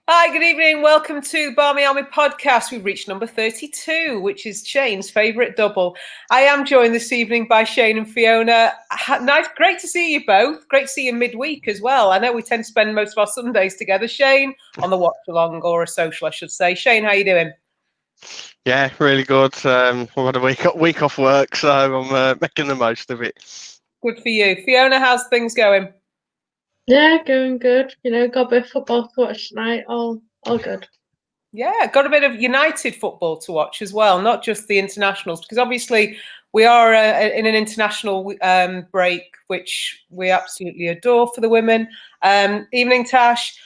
Hi, good evening. Welcome to the Barmy Army podcast. We've reached number 32, which is Shane's favourite double. I am joined this evening by Shane and Fiona. Nice, great to see you both. Great to see you midweek as well. I know we tend to spend most of our Sundays together. Shane on the watch along, or a social, I should say. Shane, how you doing? Yeah, really good. I've had a week off work, so I'm making the most of it. Good for you. Fiona, how's things going? Yeah, going good. Got a bit of football to watch tonight. All good. Yeah, got a bit of United football to watch as well, not just the internationals, because obviously we are in an international break, which we absolutely adore for the women. Evening, Tash.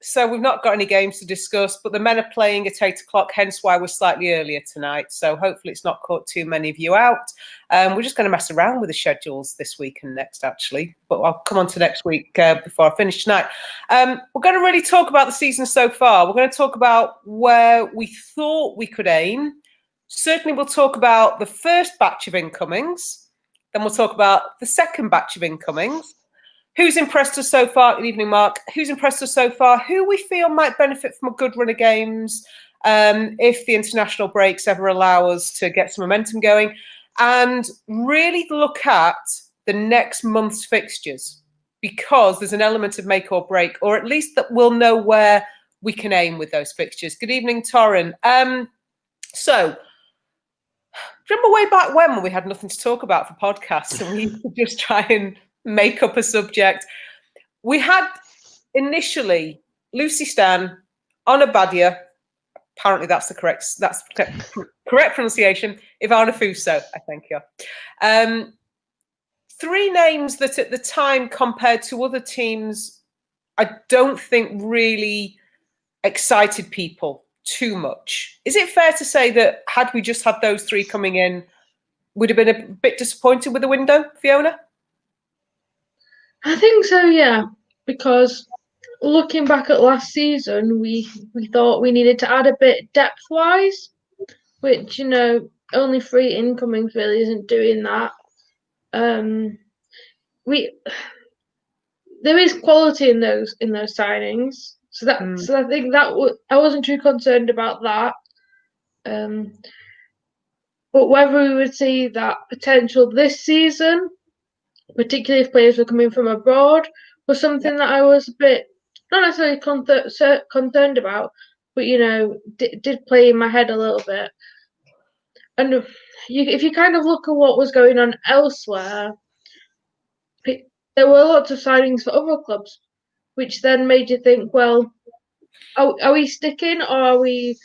So we've not got any games to discuss, but the men are playing at 8 o'clock, hence why we're slightly earlier tonight. So hopefully it's not caught too many of you out. We're just going to mess around with the schedules this week and next, actually. But I'll come on to next week before I finish tonight. We're going to really talk about the season so far. We're going to talk about where we thought we could aim. Certainly we'll talk about the first batch of incomings. Then we'll talk about the second batch of incomings. Who's impressed us so far? Good evening, Mark. Who's impressed us so far? Who we feel might benefit from a good run of games if the international breaks ever allow us to get some momentum going. And really look at the next month's fixtures, because there's an element of make or break, or at least that we'll know where we can aim with those fixtures. Good evening, Torrin. So, remember way back when we had nothing to talk about for podcasts and we used to just try and make up a subject? We had initially Lucy Stan, Anna Badia, apparently that's the correct pronunciation, Ivana Fuso, I think, yeah. Three names that at the time, compared to other teams, I don't think really excited people too much. Is it fair to say that had we just had those three coming in, we'd have been a bit disappointed with the window, Fiona? I think so, yeah. Because looking back at last season, we thought we needed to add a bit depth-wise, which only three incomings really isn't doing that. There is quality in those signings, so I think that I wasn't too concerned about that. But whether we would see that potential this season, particularly if players were coming from abroad, was something that I was a bit not necessarily concerned about, but did play in my head a little bit. And if you kind of look at what was going on elsewhere, there were lots of signings for other clubs, which then made you think, well, are we sticking, or are we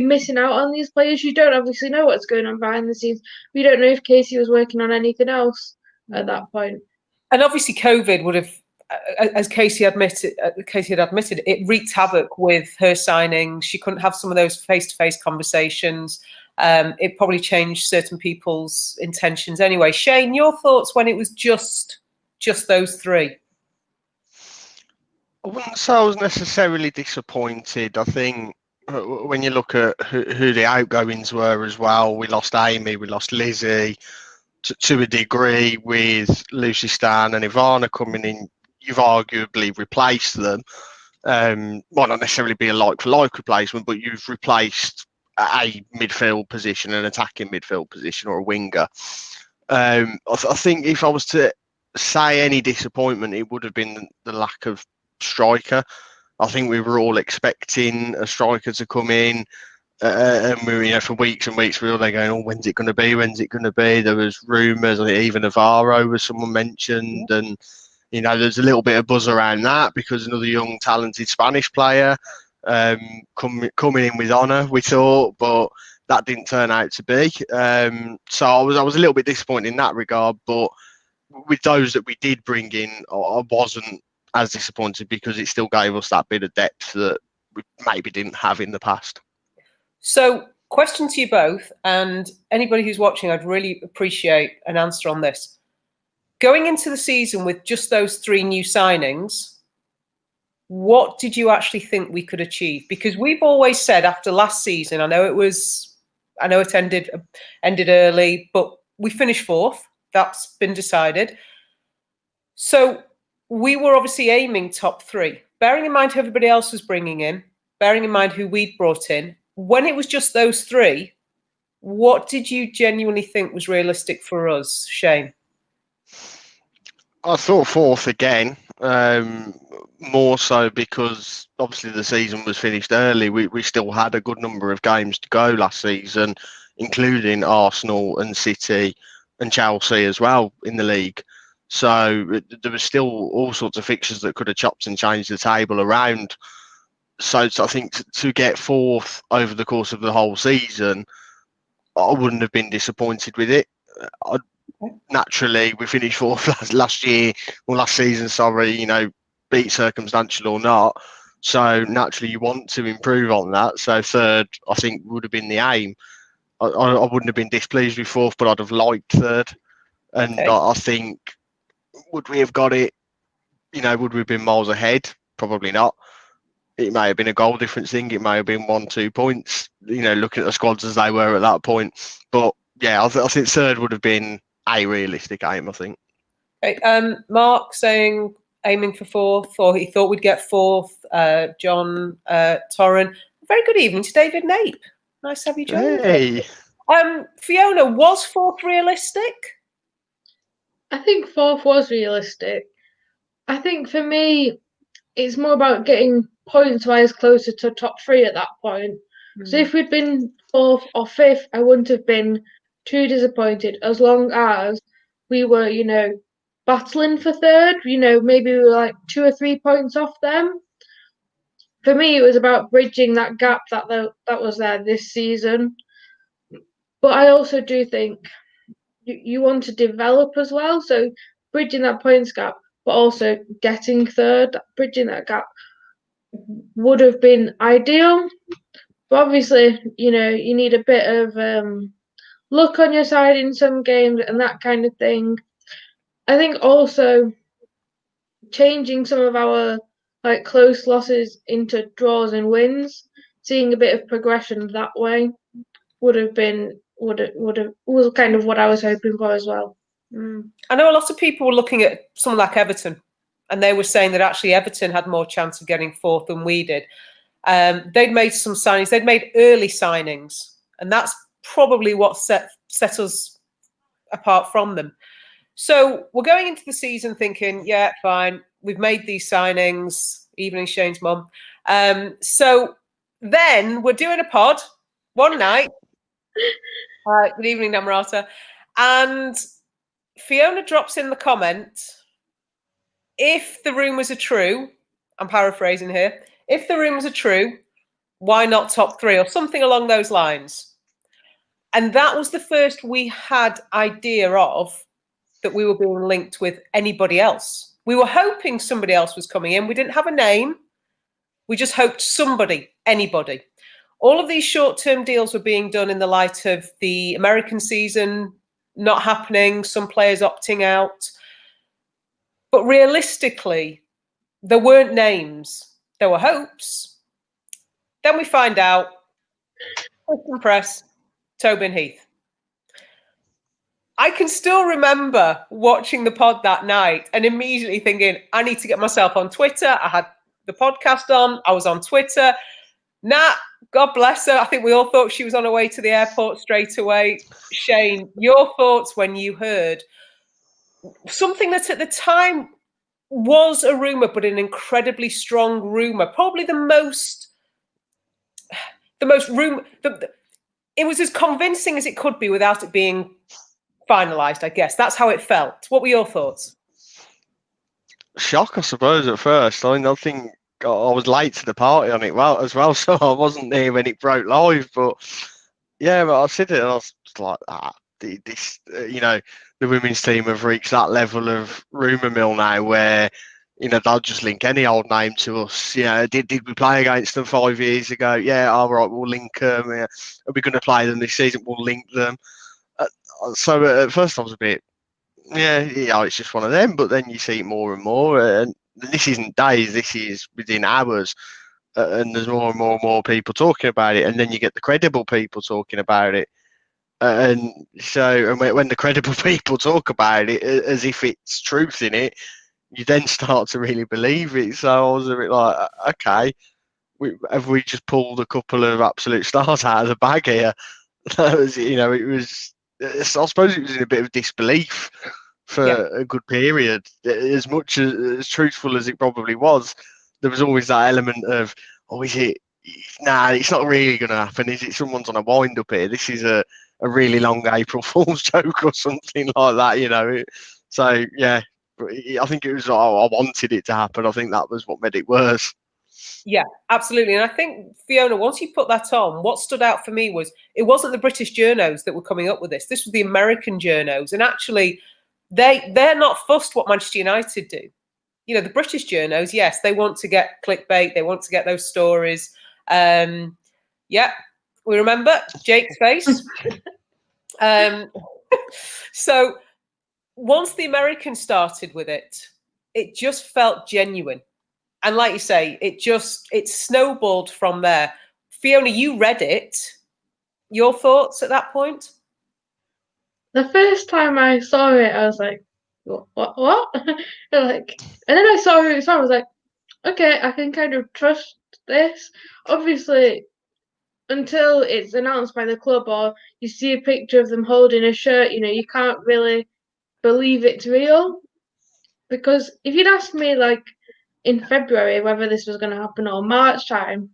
missing out on these players? You don't obviously know what's going on behind the scenes. We don't know if Casey was working on anything else at that point. And obviously COVID would have, as Casey had admitted, it wreaked havoc with her signings. She couldn't have some of those face-to-face conversations. It probably changed certain people's intentions anyway. Shane, your thoughts when it was just those three? I wouldn't say I was necessarily disappointed. I think when you look at who the outgoings were as well, we lost Amy, we lost Lizzie. To a degree, with Lucy Stan and Ivana coming in, you've arguably replaced them. Might not necessarily be a like-for-like replacement, but you've replaced a midfield position, an attacking midfield position, or a winger. I think if I was to say any disappointment, it would have been the lack of striker. I think we were all expecting a striker to come in. And we were, for weeks and weeks, we were all there going, "Oh, when's it going to be? When's it going to be?" There was rumours. I think even Navarro was someone mentioned, and there's a little bit of buzz around that because another young, talented Spanish player coming in with honour, we thought, but that didn't turn out to be. So I was a little bit disappointed in that regard. But with those that we did bring in, I wasn't as disappointed because it still gave us that bit of depth that we maybe didn't have in the past. So, question to you both, and anybody who's watching, I'd really appreciate an answer on this. Going into the season with just those three new signings, what did you actually think we could achieve? Because we've always said after last season, I know it ended early, but we finished fourth. That's been decided. So we were obviously aiming top three. bearing in mind who everybody else was bringing in, bearing in mind who we'd brought in, when it was just those three, what did you genuinely think was realistic for us, Shane? I thought fourth again, more so because obviously the season was finished early. We still had a good number of games to go last season, including Arsenal and City and Chelsea as well in the league. So there was still all sorts of fixtures that could have chopped and changed the table around. So I think to get fourth over the course of the whole season, I wouldn't have been disappointed with it. Naturally, we finished fourth last season, sorry, beat circumstantial or not. So naturally, you want to improve on that. So third, I think, would have been the aim. I wouldn't have been displeased with fourth, but I'd have liked third. And I think, would we have got it? Would we have been miles ahead? Probably not. It may have been a goal difference thing. It may have been 1-2 points, looking at the squads as they were at that point. But yeah, I think third would have been a realistic aim, I think. Okay, Mark saying aiming for fourth, or he thought we'd get fourth. John Torren. Very good evening to David Nape. Nice to have you join. Hey. Fiona, was fourth realistic? I think fourth was realistic. I think for me, it's more about getting points-wise closer to top three at that point. So if we'd been fourth or fifth, I wouldn't have been too disappointed, as long as we were, battling for third. Maybe we were like 2 or 3 points off them. For me, it was about bridging that gap that was there this season. But I also do think you want to develop as well. So bridging that points gap, but also getting third, bridging that gap would have been ideal. But obviously, you need a bit of luck on your side in some games and that kind of thing. I think also changing some of our close losses into draws and wins, seeing a bit of progression that way was kind of what I was hoping for as well. I know a lot of people were looking at someone like Everton, and they were saying that actually Everton had more chance of getting fourth than we did. They'd made some signings. They'd made early signings, and that's probably what set us apart from them. So we're going into the season thinking, yeah, fine, we've made these signings. Evening, Shane's mum. So then we're doing a pod one night. Good evening, Namrata. And Fiona drops in the comment, if the rumours are true, I'm paraphrasing here, if the rumours are true, why not top three, or something along those lines. And that was the first we had idea of that we were being linked with anybody else. We were hoping somebody else was coming in. We didn't have a name. We just hoped anybody. All of these short-term deals were being done in the light of the American season not happening, some players opting out. But realistically, there weren't names. There were hopes. Then we find out, press, Tobin Heath. I can still remember watching the pod that night and immediately thinking, I need to get myself on Twitter. I had the podcast on. I was on Twitter. Nat, God bless her. I think we all thought she was on her way to the airport straight away. Shane, your thoughts when you heard something that at the time was a rumour, but an incredibly strong rumour. Probably the most rumour. It was as convincing as it could be without it being finalised, I guess. That's how it felt. What were your thoughts? Shock, I suppose, at first. I think I was late to the party on it as well, so I wasn't there when it broke live. But yeah, but I said it and I was like, the women's team have reached that level of rumour mill now where, they'll just link any old name to us. Did we play against them 5 years ago? Yeah, all right, we'll link them. Yeah. Are we going to play them this season? We'll link them. So at first I was a bit, it's just one of them. But then you see it more and more, and this isn't days, this is within hours, and there's more and more people talking about it, and then you get the credible people talking about it, and so when the credible people talk about it as if it's truth in it, you then start to really believe it. So I was a bit like, okay, have we just pulled a couple of absolute stars out of the bag here? That was, it was. I suppose it was in a bit of disbelief for a good period. As much as truthful as it probably was, there was always that element of, oh, is it? Nah, it's not really going to happen. Is it? Someone's on a wind up here. This is a really long April Fool's joke or something like that. So yeah, I think it was. I wanted it to happen. I think that was what made it worse. Yeah, absolutely. And I think, Fiona, once you put that on, what stood out for me was it wasn't the British journos that were coming up with this. This was the American journos. And actually, they're not fussed what Manchester United do. The British journos, yes, they want to get clickbait. They want to get those stories. Yeah, we remember Jake's face. So once the Americans started with it, it just felt genuine. And like you say, it snowballed from there. Fiona, you read it. Your thoughts at that point? The first time I saw it, I was like, what? And then I saw who it was from. I was like, okay, I can kind of trust this. Obviously, until it's announced by the club or you see a picture of them holding a shirt, you can't really believe it's real. Because if you'd asked me like in February whether this was going to happen or March time,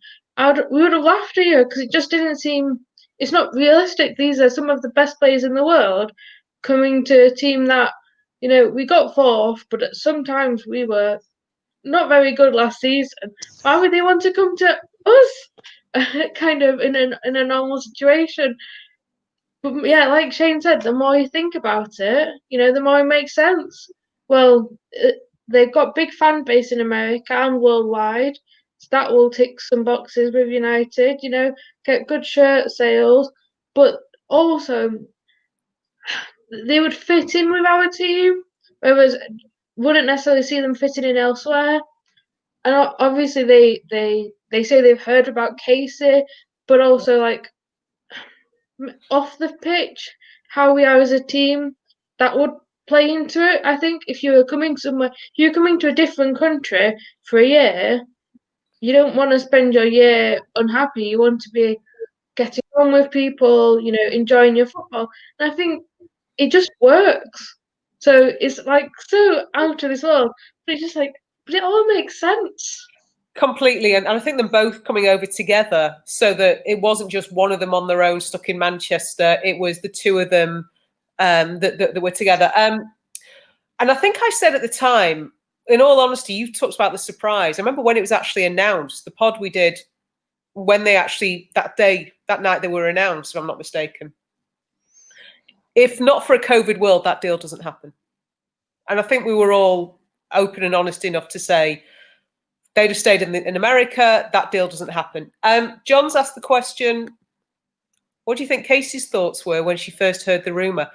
we would have laughed at you because it just didn't seem. It's not realistic. These are some of the best players in the world coming to a team that we got fourth, but sometimes we were not very good last season. Why would they want to come to us? Kind of in a normal situation. But yeah, like Shane said, the more you think about it, the more it makes sense. Well, they've got big fan base in America and worldwide, so that will tick some boxes with United. Get good shirt sales, but also they would fit in with our team, whereas wouldn't necessarily see them fitting in elsewhere. And obviously they say they've heard about Casey, but also like off the pitch, how we are as a team, that would play into it. I think if you're coming to a different country for a year, you don't want to spend your year unhappy. You want to be getting on with people, enjoying your football. And I think it just works. So it's like so out of this world, but it's just like, but it all makes sense. Completely. And I think them both coming over together so that it wasn't just one of them on their own stuck in Manchester. It was the two of them that were together. And I think I said at the time, in all honesty, you've talked about the surprise. I remember when it was actually announced, the pod we did when they actually, that night they were announced, if I'm not mistaken. If not for a COVID world, that deal doesn't happen. And I think we were all open and honest enough to say, they'd have stayed in America. That deal doesn't happen. John's asked the question, what do you think Casey's thoughts were when she first heard the rumour?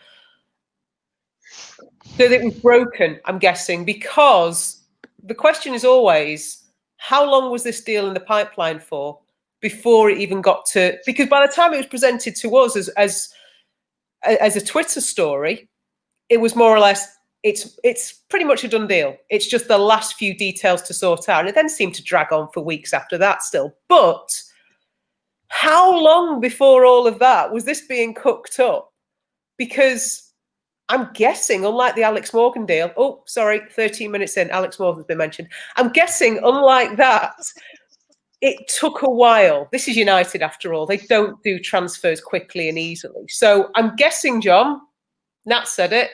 That it was broken, I'm guessing, because the question is always, how long was this deal in the pipeline for before it even got to... Because by the time it was presented to us as a Twitter story, it was more or less... It's pretty much a done deal. It's just the last few details to sort out. And it then seemed to drag on for weeks after that still. But how long before all of that was this being cooked up? Because I'm guessing, unlike the Alex Morgan deal, 13 minutes in, Alex Morgan's been mentioned. I'm guessing, unlike that, it took a while. This is United, after all. They don't do transfers quickly and easily. So I'm guessing, John, Nat said it,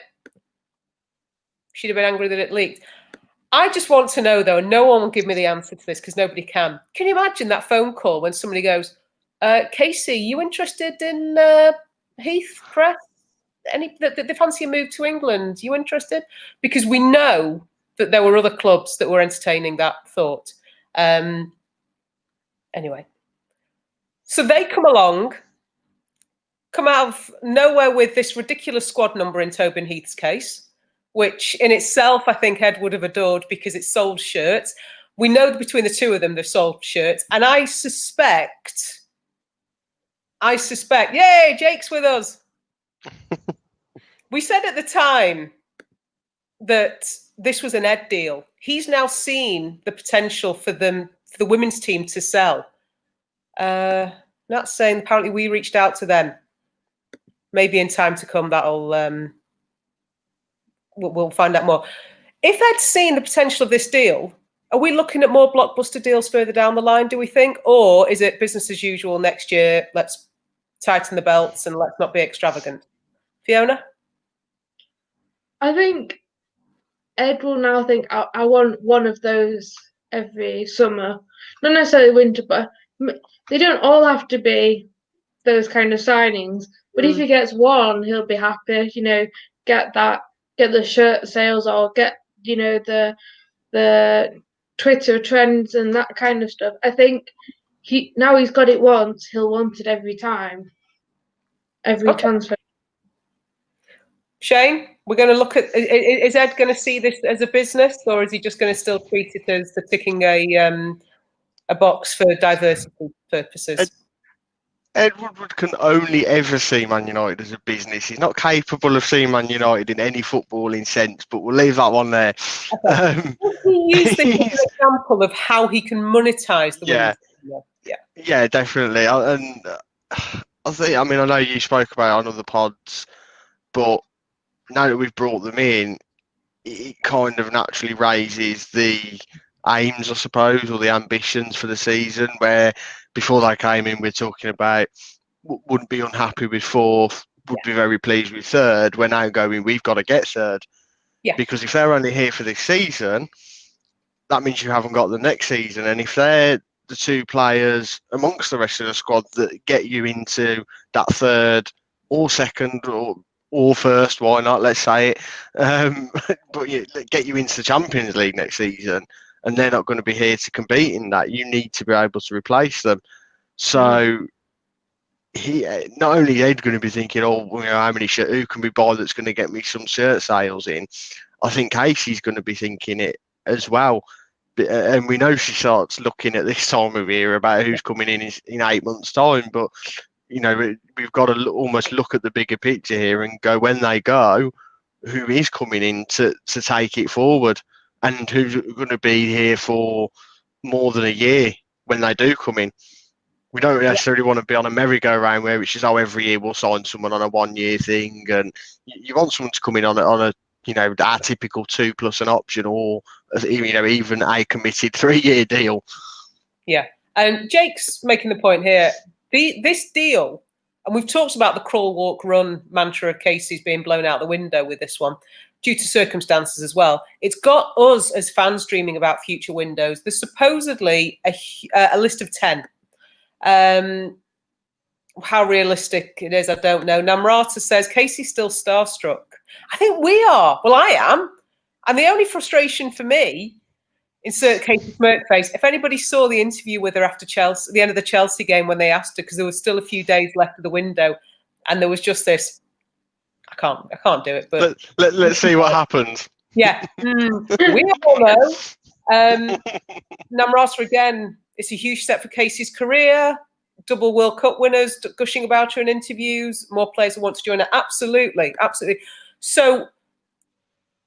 she'd have been angry that it leaked. I just want to know, though, and no one will give me the answer to this because nobody can. Can you imagine that phone call when somebody goes, Casey, you interested in Heath Press? They fancy a move to England? You interested? Because we know that there were other clubs that were entertaining that thought. Anyway, so they come out of nowhere with this ridiculous squad number in Tobin Heath's case, which in itself, I think Ed would have adored because it sold shirts. We know that between the two of them, they've sold shirts. And I suspect, yay, Jake's with us. We said at the time, that this was an Ed deal. He's now seen the potential for the women's team to sell. Not saying apparently we reached out to them. Maybe in time to come, that'll we'll find out more. If Ed's seen the potential of this deal, are we looking at more blockbuster deals further down the line, do we think? Or is it business as usual next year? Let's tighten the belts and let's not be extravagant. Fiona? I think Ed will now think, I want one of those every summer. Not necessarily winter, but they don't all have to be those kind of signings. But if he gets one, he'll be happy, get the shirt sales or get, the Twitter trends and that kind of stuff. I think now he's got it once, he'll want it every time, every transfer. Shane, we're going to look at, is Ed going to see this as a business, or is he just going to still treat it as the ticking a box for diversity purposes? Ed Woodward can only ever see Man United as a business. He's not capable of seeing Man United in any footballing sense, but we'll leave that one there. Okay. He used this as an example of how he can monetize the women's team. Yeah, definitely. And I think, I know you spoke about it on other pods, but now that we've brought them in, it kind of naturally raises the aims, I suppose, or the ambitions for the season, where before they came in, we're talking about wouldn't be unhappy with fourth, would be very pleased with third. We're now going, we've got to get third. Yeah. Because if they're only here for this season, that means you haven't got the next season. And if they're the two players amongst the rest of the squad that get you into that third or second or first, why not? Let's say it. But get you into the Champions League next season, and they're not going to be here to compete in that. You need to be able to replace them. So he not only Ed going to be thinking, how many who can we buy that's going to get me some shirt sales in? I think Casey's going to be thinking it as well. And we know she starts looking at this time of year about who's coming in 8 months' time. But we've got to almost look at the bigger picture here and go, when they go, who is coming in to take it forward, and who's going to be here for more than a year when they do come in. We don't necessarily want to be on a merry-go-round where it's just, every year we'll sign someone on a 1 year thing, and you want someone to come in on a our typical 2 plus an option, or even a committed 3 year deal. Yeah, and Jake's making the point here. This deal, and we've talked about the crawl, walk, run mantra of Casey's being blown out the window with this one, due to circumstances as well. It's got us as fans dreaming about future windows. There's supposedly a list of 10. How realistic it is, I don't know. Namrata says, Casey's still starstruck. I think we are. Well, I am. And the only frustration for me, insert Casey smirk face, if anybody saw the interview with her after Chelsea, the end of the Chelsea game, when they asked her, because there was still a few days left of the window, and there was just this, I can't do it. But let's see what happens. Yeah, we all know. Namrata again, it's a huge step for Casey's career. Double World Cup winners gushing about her in interviews. More players who want to join her. Absolutely. So,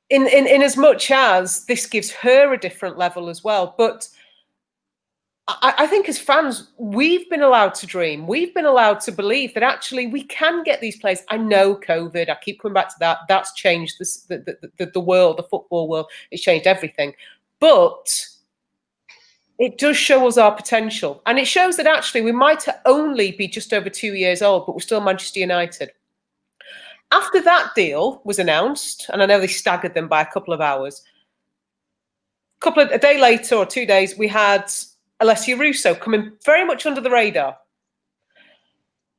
in as much as this gives her a different level as well, but I think as fans, we've been allowed to dream. We've been allowed to believe that actually we can get these players. I know COVID. I keep coming back to that. That's changed the world, the football world. It's changed everything, but it does show us our potential. And it shows that actually we might only be just over 2 years old, but we're still Manchester United. After that deal was announced, and I know they staggered them by a couple of hours, a day later or 2 days, we had Alessia Russo coming very much under the radar.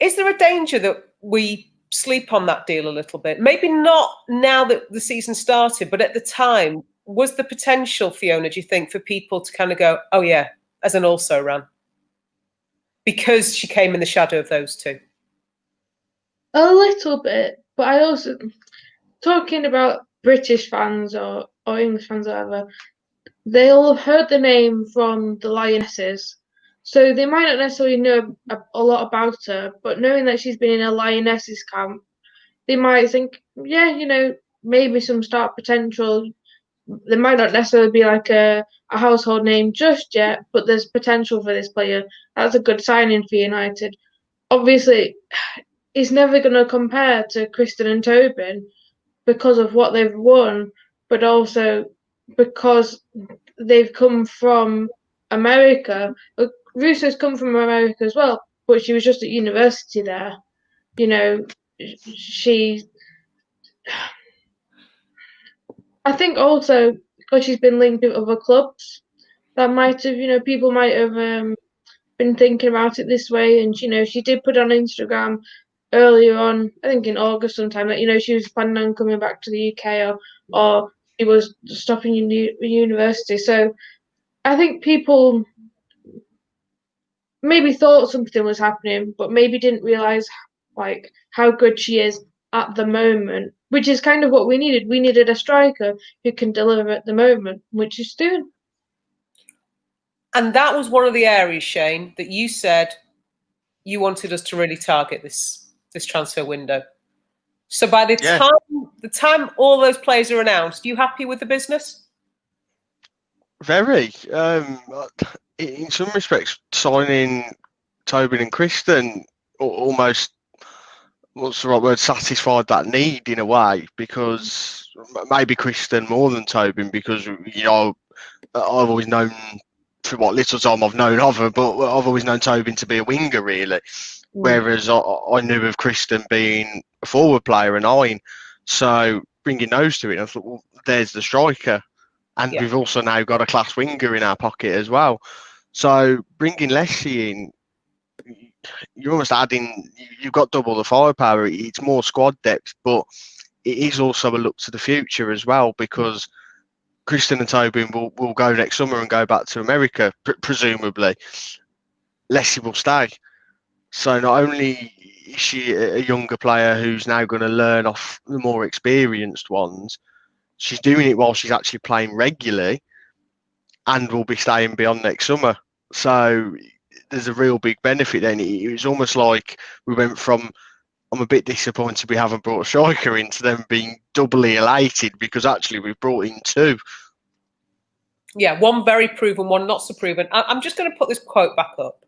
Is there a danger that we sleep on that deal a little bit? Maybe not now that the season started, but at the time, was the potential, Fiona, do you think, for people to kind of go, oh yeah, as an also-ran? Because she came in the shadow of those two? A little bit, but I also, talking about British fans or English fans or whatever, they'll have heard the name from the Lionesses. So they might not necessarily know a lot about her, but knowing that she's been in a Lionesses camp, they might think, yeah, maybe some start potential. There might not necessarily be like a household name just yet, but there's potential for this player. That's a good signing for United. Obviously, it's never going to compare to Kristen and Tobin because of what they've won, but also because they've come from America. Russo's come from America as well, but she was just at university there. You know, I think also because she's been linked with other clubs, that might have, people might have been thinking about it this way. And, she did put on Instagram earlier on, I think in August sometime, that, she was planning on coming back to the UK or she was stopping university. So I think people maybe thought something was happening, but maybe didn't realise like how good she is at the moment, which is kind of what we needed. We needed a striker who can deliver at the moment, which is doing. And that was one of the areas, Shane, that you said you wanted us to really target this transfer window. So by the time all those players are announced, you happy with the business? Very. In some respects, signing Tobin and Kristen almost, what's the right word, satisfied that need in a way, because maybe Kristen more than Tobin, because I've always known, for what little time I've known of her, but I've always known Tobin to be a winger, really. Whereas I knew of Kristen being a forward player, a 9. So bringing those two in, I thought, well, there's the striker. And we've also now got a class winger in our pocket as well. So bringing Leslie in, you're almost adding, you've got double the firepower. It's more squad depth, but it is also a look to the future as well, because Kristen and Tobin will go next summer and go back to America, presumably. Leslie will stay. So not only is she a younger player who's now going to learn off the more experienced ones, she's doing it while she's actually playing regularly and will be staying beyond next summer. So there's a real big benefit then. It was almost like we went from, I'm a bit disappointed we haven't brought a striker in, to them being doubly elated because actually we've brought in 2. Yeah, one very proven, one not so proven. I'm just going to put this quote back up.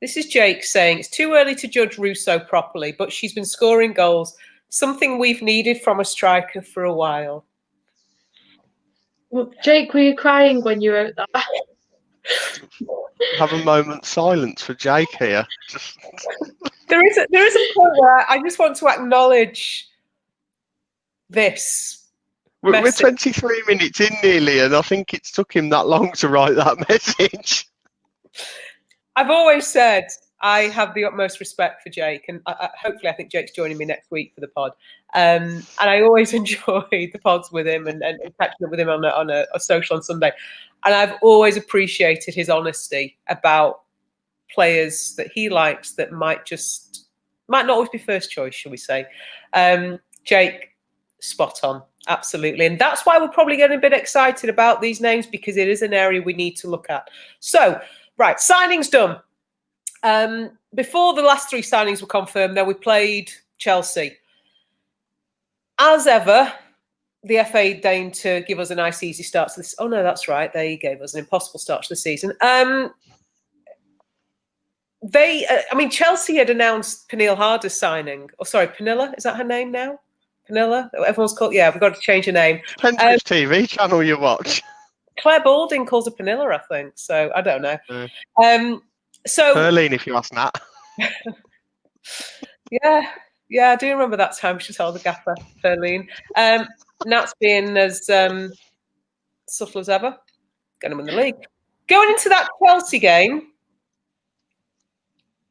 This is Jake saying, it's too early to judge Russo properly, but she's been scoring goals, something we've needed from a striker for a while. Well, Jake, were you crying when you wrote that? Have a moment's silence for Jake here. There is a point where I just want to acknowledge this. We're 23 minutes in nearly, and I think it's took him that long to write that message. I've always said I have the utmost respect for Jake, and hopefully I think Jake's joining me next week for the pod. And I always enjoy the pods with him and catching up with him on a social on Sunday. And I've always appreciated his honesty about players that he likes that might not always be first choice, shall we say. Jake, spot on, absolutely. And that's why we're probably getting a bit excited about these names, because it is an area we need to look at. So, right, signings done. Before the last 3 signings were confirmed, then we played Chelsea. As ever, the FA deigned to give us a nice, easy start to this. Oh, no, that's right. They gave us an impossible start to the season. Chelsea had announced Pernille Harder's signing. Oh, sorry, Pernilla? Is that her name now? Pernilla? Everyone's called. Yeah, we've got to change her name. Depends which TV channel you watch. Claire Balding calls her Pernilla, I think. So I don't know. So Perline, if you ask Nat. Yeah, I do remember that time she told the gaffer, Perline. Nat's being as subtle as ever. Going to win the league. Going into that Chelsea game,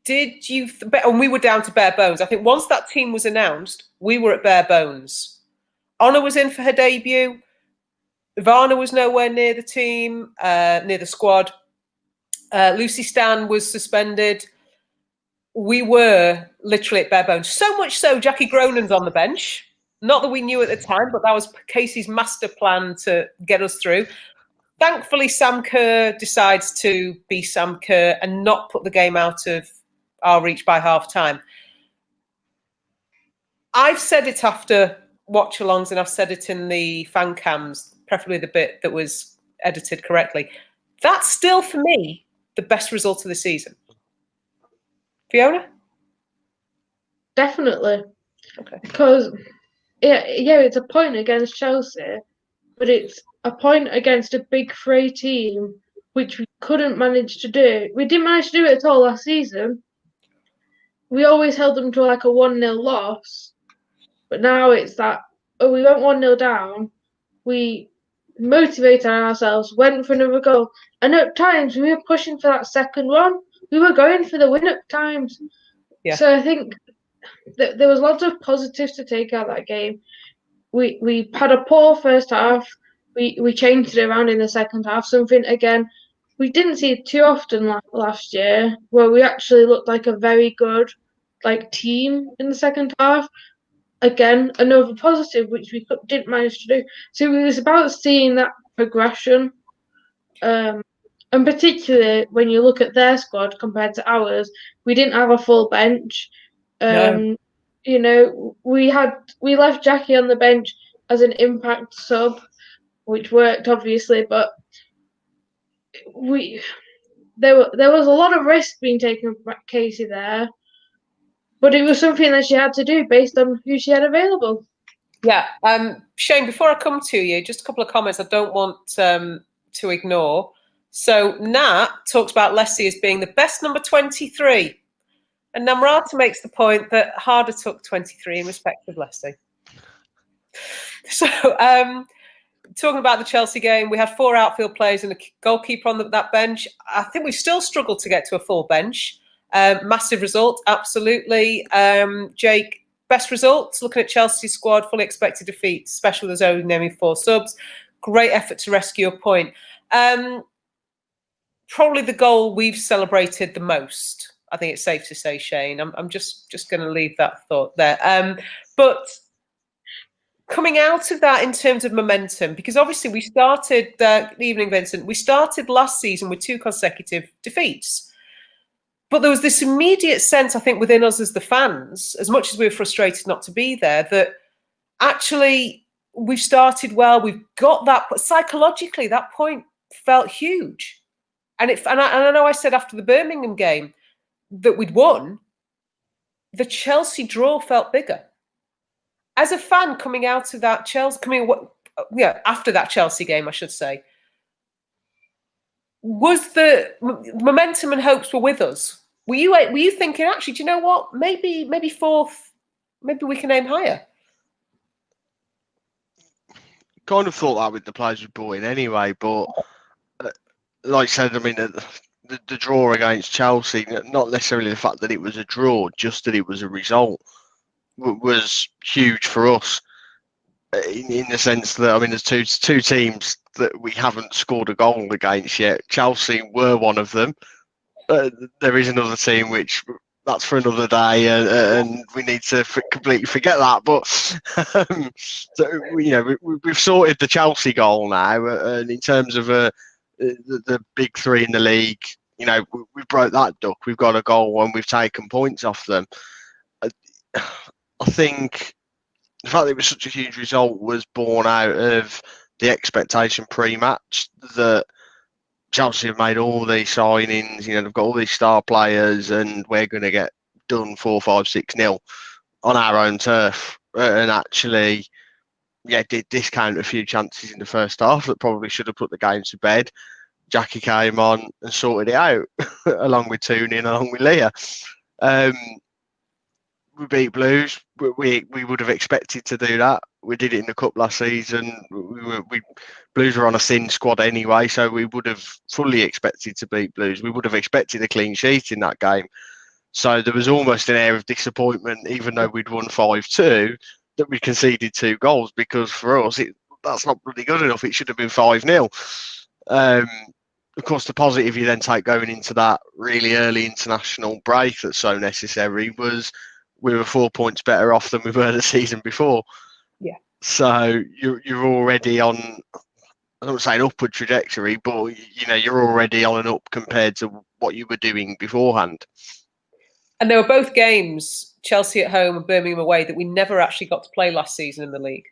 did you? And we were down to bare bones. I think once that team was announced, we were at bare bones. Honor was in for her debut. Ivana was nowhere near the team, near the squad. Lucy Stan was suspended. We were literally at bare bones. So much so, Jackie Gronan's on the bench. Not that we knew at the time, but that was Casey's master plan to get us through. Thankfully, Sam Kerr decides to be Sam Kerr and not put the game out of our reach by half time. I've said it after watch-alongs, and I've said it in the fan cams, preferably the bit that was edited correctly. That's still, for me, the best result of the season. Fiona? Definitely. Okay. Because, it's a point against Chelsea, but it's a point against a big three team, which we couldn't manage to do. We didn't manage to do it at all last season. We always held them to like a 1-0 loss, but now it's that, we went 1-0 down, we motivated ourselves, went for another goal, and at times we were pushing for that second one. We were going for the win at times. Yeah. So I think that there was lots of positives to take out of that game. We had a poor first half. We changed it around in the second half. Something again we didn't see too often last year, where we actually looked like a very good team in the second half. Again, another positive which we didn't manage to do. So it was about seeing that progression, and particularly when you look at their squad compared to ours, we didn't have a full bench. No. You know, we left Jackie on the bench as an impact sub, which worked obviously, but there was a lot of risk being taken by Casey there, but it was something that she had to do based on who she had available. Yeah. Shane, before I come to you, just a couple of comments I don't want to ignore. So Nat talks about Leslie as being the best number 23. And Namrata makes the point that Harder took 23 in respect of Leslie. So talking about the Chelsea game, we had 4 outfield players and a goalkeeper on that bench. I think we've still struggled to get to a full bench. Massive result, absolutely. Jake, best results, looking at Chelsea's squad, fully expected defeat, especially with us only naming 4 subs. Great effort to rescue a point. Probably the goal we've celebrated the most. I think it's safe to say, Shane. I'm just going to leave that thought there. But coming out of that in terms of momentum, because obviously we started, evening, Vincent, we started last season with 2 consecutive defeats. But there was this immediate sense, I think, within us as the fans, as much as we were frustrated not to be there, that actually we've started well, we've got that, but psychologically that point felt huge. And I know I said after the Birmingham game that we'd won, the Chelsea draw felt bigger. As a fan coming out of that after that Chelsea game, I should say, was the momentum and hopes were with us? Were you thinking, actually, do you know what? Maybe 4th, maybe we can aim higher? Kind of thought that with the players we brought in anyway, but like I said, I mean, the draw against Chelsea, not necessarily the fact that it was a draw, just that it was a result, was huge for us. In the sense that, I mean, there's two teams that we haven't scored a goal against yet. Chelsea were one of them. There is another team which that's for another day, and we need to completely forget that. But so, we've sorted the Chelsea goal now, and in terms of the big 3 in the league, we broke that duck. We've got a goal and we've taken points off them. I think the fact that it was such a huge result was born out of the expectation pre-match that Chelsea have made all these signings, they've got all these star players, and we're going to get done 4-5-6-0 on our own turf. And actually, did discount a few chances in the first half that probably should have put the game to bed. Jackie came on and sorted it out, along with Tooney and along with Leah. We beat Blues. We would have expected to do that. We did it in the cup last season. Blues were on a thin squad anyway, so we would have fully expected to beat Blues. We would have expected a clean sheet in that game. So there was almost an air of disappointment, even though we'd won 5-2, that we conceded 2 goals, because for us, that's not really good enough. It should have been 5-0. Of course, the positive you then take going into that really early international break that's so necessary was we were 4 points better off than we were the season before. Yeah. So you're already on, I don't say an upward trajectory, but you're already on and up compared to what you were doing beforehand. And there were both games, Chelsea at home and Birmingham away, that we never actually got to play last season in the league.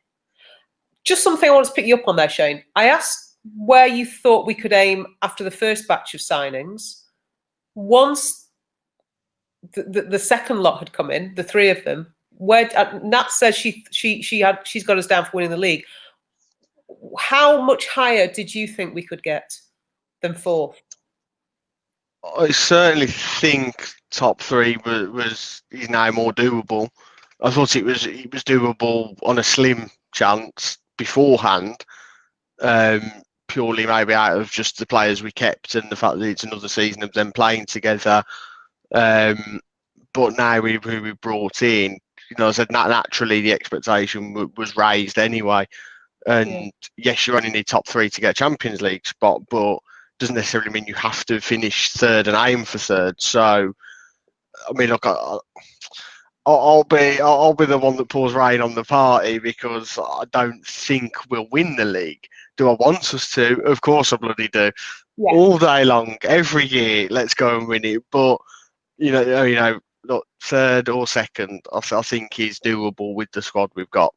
Just something I want to pick you up on there, Shane. I asked where you thought we could aim after the first batch of signings. Once the second lot had come in, the three of them, where Nat says she's got us down for winning the league. How much higher did you think we could get than fourth? I certainly think top three is now more doable. I thought it was doable on a slim chance beforehand, purely maybe out of just the players we kept and the fact that it's another season of them playing together. But now who we brought in, I said naturally the expectation was raised anyway. And yes, you only need top three to get a Champions League spot, but doesn't necessarily mean you have to finish third and aim for third. So, I mean, look, I'll be the one that pours rain on the party because I don't think we'll win the league. Do I want us to? Of course I bloody do. Yeah. All day long, every year, let's go and win it. But look, third or second, I think is doable with the squad we've got.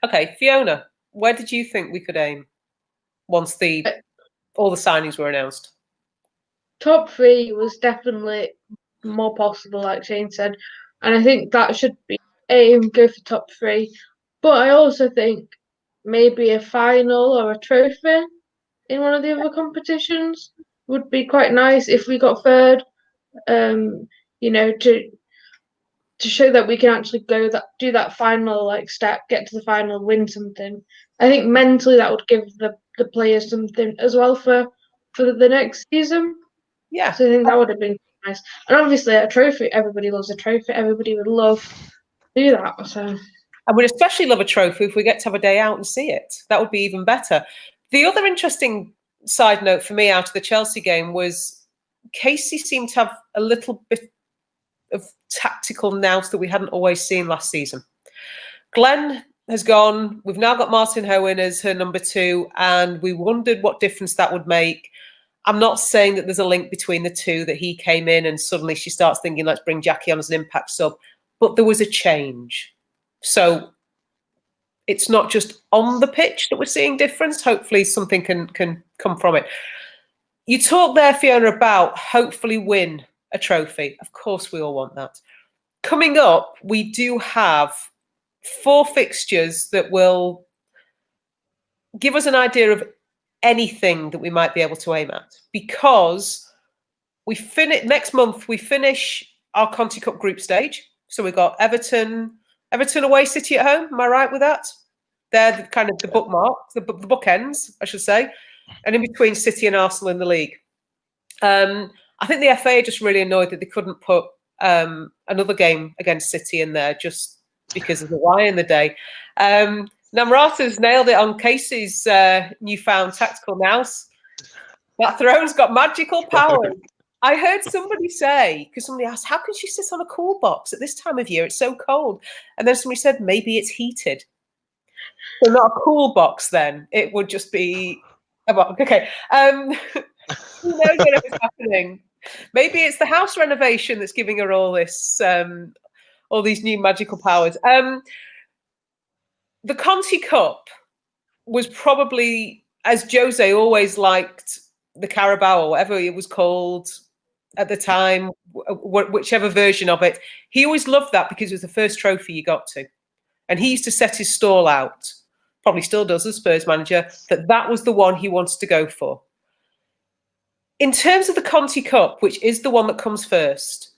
Okay, Fiona, where did you think we could aim once all the signings were announced? Top three was definitely more possible, like Shane said, and I think that should be aim, go for top three. But I also think maybe a final or a trophy in one of the other competitions would be quite nice if we got third. To show that we can actually do that final step, get to the final, win something. I think mentally that would give the players something as well for the next season. Yeah. So I think that would have been nice. And obviously a trophy, everybody loves a trophy. Everybody would love to do that. So I would especially love a trophy if we get to have a day out and see it. That would be even better. The other interesting side note for me out of the Chelsea game was Casey seemed to have a little bit of tactical nous that we hadn't always seen last season. Glenn has gone. We've now got Martin Hohen as her number 2, and we wondered what difference that would make. I'm not saying that there's a link between the two, that he came in and suddenly she starts thinking, let's bring Jackie on as an impact sub, but there was a change. So it's not just on the pitch that we're seeing difference. Hopefully something can come from it. You talk there, Fiona, about hopefully win a trophy. Of course, we all want that. Coming up, we do have 4 fixtures that will give us an idea of anything that we might be able to aim at, because next month we finish our Conti Cup group stage. So we've got Everton away, City at home. Am I right with that? They're the bookmark, the bookends, I should say, and in between City and Arsenal in the league. I think the FA are just really annoyed that they couldn't put another game against City in there just because of the Y in the day. Namrata's nailed it on Casey's newfound tactical nous. That throne's got magical powers. I heard somebody say, because somebody asked, how can she sit on a cool box at this time of year? It's so cold. And then somebody said, maybe it's heated. So not a cool box then. It would just be a box. Okay. Who knows whatever's happening? Maybe it's the house renovation that's giving her all this, all these new magical powers. The Conti Cup was probably, as Jose always liked, the Carabao or whatever it was called at the time, whichever version of it. He always loved that because it was the first trophy you got to. And he used to set his stall out, probably still does as Spurs manager, that was the one he wanted to go for. In terms of the Conti Cup, which is the one that comes first,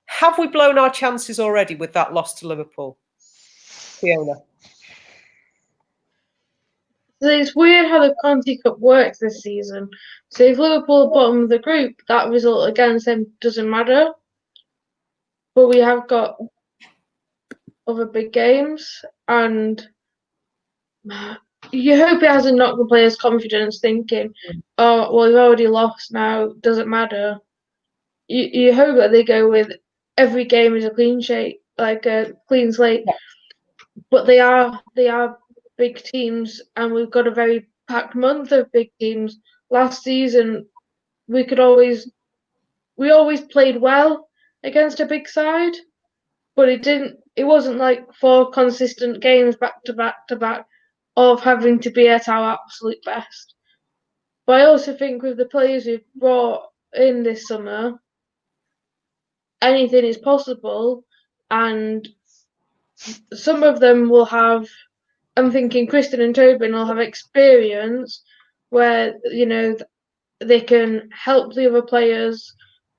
have we blown our chances already with that loss to Liverpool? Fiona? So it's weird how the Conti Cup works this season. So if Liverpool are bottom of the group, that result against them doesn't matter. But we have got other big games, and you hope it hasn't knocked the players' confidence, thinking, oh, well, we've already lost now, doesn't matter. You hope that they go with every game is a clean sheet, like a clean slate. But they are big teams, and we've got a very packed month of big teams. Last season, we always played well against a big side, but it wasn't like 4 consistent games back to back to back of having to be at our absolute best. But I also think with the players we've brought in this summer, anything is possible, and some of them will have. I'm thinking Kristen and Tobin will have experience where they can help the other players,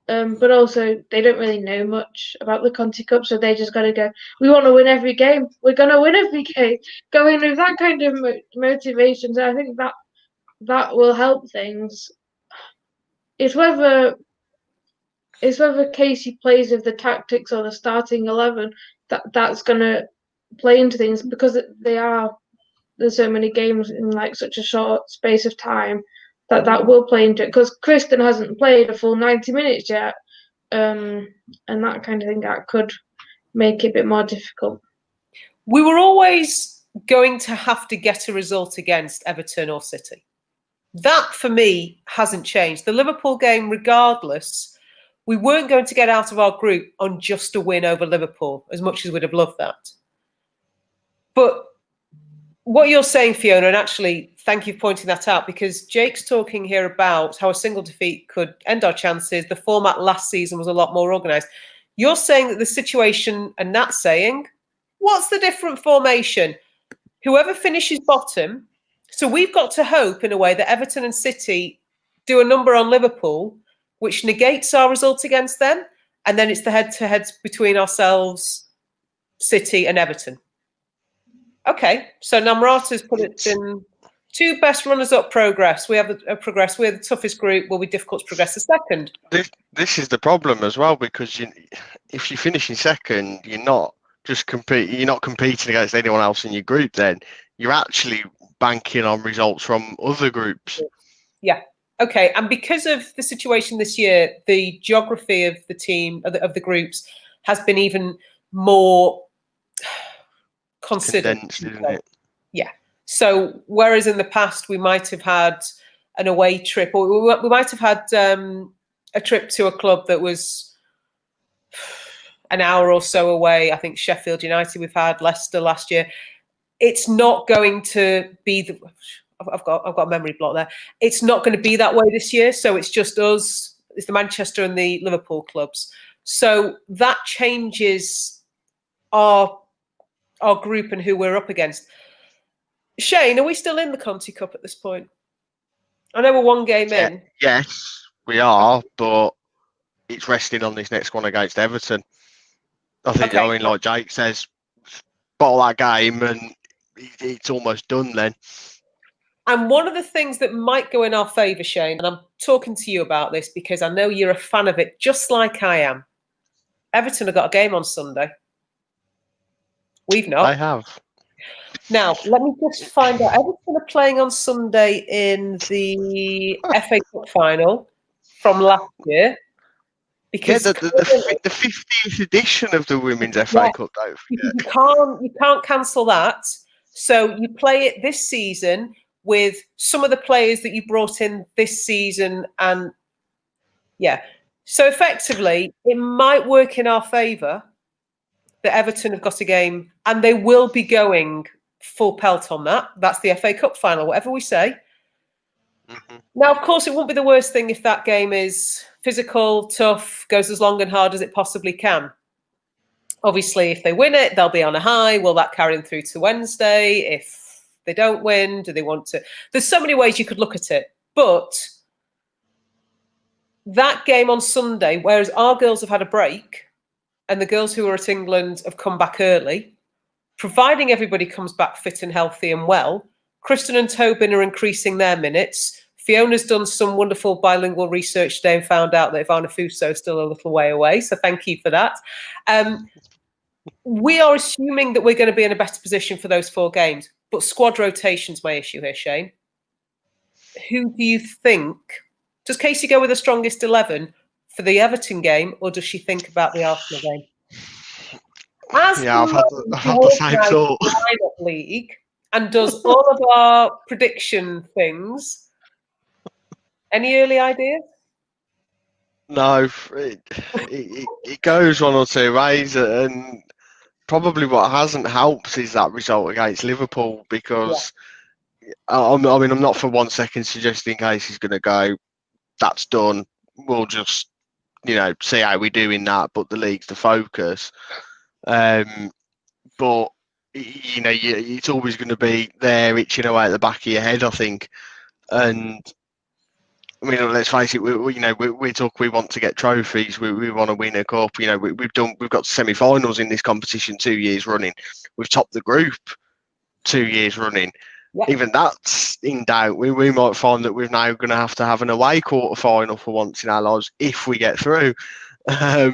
but also they don't really know much about the Conti Cup, so they just got to go. We want to win every game. We're going to win every game. Going with that kind of motivation, so I think that will help things. It's whether Casey plays with the tactics or the starting 11 that's going to play into things, because there's so many games in like such a short space of time that will play into it, because Kristen hasn't played a full 90 minutes yet, and that kind of thing that could make it a bit more difficult. We were always going to have to get a result against Everton or City. That for me hasn't changed. The Liverpool game, regardless, we weren't going to get out of our group on just a win over Liverpool, as much as we'd have loved that. But what you're saying, Fiona, and actually thank you for pointing that out, because Jake's talking here about how a single defeat could end our chances. The format last season was a lot more organised. You're saying that the situation, and Nat's saying, what's the different formation? Whoever finishes bottom. So we've got to hope in a way that Everton and City do a number on Liverpool, which negates our result against them. And then it's the head-to-heads between ourselves, City and Everton. Okay, so Namrata's put it in 2 best runners-up progress. We have a progress. We're the toughest group. Will be difficult to progress the second. This is the problem as well, because if you finish in second, you're not competing against anyone else in your group. Then you're actually banking on results from other groups. Yeah. Okay. And because of the situation this year, the geography of the team of the groups has been even more considered, condensed, isn't it? Yeah. So whereas in the past we might have had an away trip, or we might have had a trip to a club that was an hour or so away. I think Sheffield United we've had, Leicester last year. It's not going to be the. I've got a memory block there. It's not going to be that way this year. So it's just us. It's the Manchester and the Liverpool clubs. So that changes our group and who we're up against. Shane, are we still in the Conti Cup at this point? I know we're 1 game in. Yes, we are, but it's resting on this next one against Everton. I think, Okay. I mean, like Jake says, bottle that game and it's almost done then. And one of the things that might go in our favour, Shane, and I'm talking to you about this because I know you're a fan of it, just like I am. Everton have got a game on Sunday. We've not. I have. Now, let me just find out. Everton are playing on Sunday in the FA Cup final from last year. Because the 50th edition of the Women's FA Cup, don't forget. You can't cancel that. So you play it this season with some of the players that you brought in this season, and so effectively it might work in our favour that Everton have got a game, and they will be going full pelt on that. That's the FA Cup final, whatever we say. Mm-hmm. Now, of course, it won't be the worst thing if that game is physical, tough, goes as long and hard as it possibly can. Obviously, if they win it, they'll be on a high. Will that carry them through to Wednesday? If they don't win, do they want to? There's so many ways you could look at it. But that game on Sunday, whereas our girls have had a break and the girls who are at England have come back early, providing everybody comes back fit and healthy and well, Kristen and Tobin are increasing their minutes. Fiona's done some wonderful bilingual research today and found out that Ivana Fuso is still a little way away. So thank you for that. We are assuming that we're going to be in a better position for those 4 games. But squad rotation's my issue here, Shane. Who do you think? Does Casey go with the strongest 11 for the Everton game, or does she think about the Arsenal game? I've had the same thought. League and does all of our prediction things. Any early ideas? No, it goes one or two ways, and probably what hasn't helped is that result against Liverpool because I mean I'm not for 1 second suggesting Casey's going to go. That's done. We'll just see how we do in that, but the league's the focus. But it's always going to be there itching away at the back of your head, I think. And I mean, let's face it. We talk. We want to get trophies. We want to win a cup. We've got semi-finals in this competition 2 years running. We've topped the group 2 years running. Yeah. Even that's in doubt. We might find that we're now going to have an away quarter final for once in our lives if we get through. I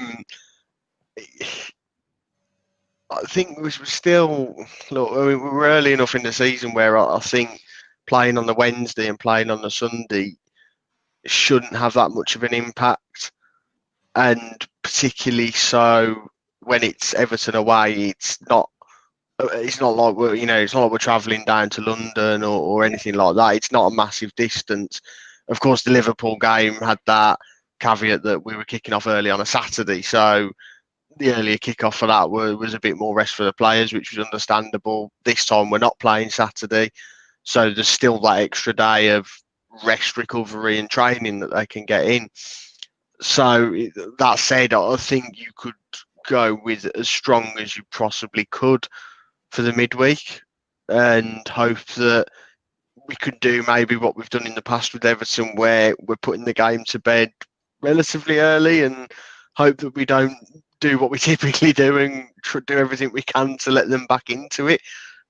think we're still look. I mean, we're early enough in the season where I think playing on the Wednesday and playing on the Sunday shouldn't have that much of an impact, and particularly so when it's Everton away. It's not like we're travelling down to London or anything like that. It's not a massive distance. Of course, the Liverpool game had that caveat that we were kicking off early on a Saturday, so the earlier kick-off for that was a bit more rest for the players, which was understandable. This time we're not playing Saturday, so there's still that extra day of rest, recovery and training that they can get in. So that said, I think you could go with as strong as you possibly could for the midweek and hope that we could do maybe what we've done in the past with Everton, where we're putting the game to bed relatively early and hope that we don't do what we typically do and do everything we can to let them back into it.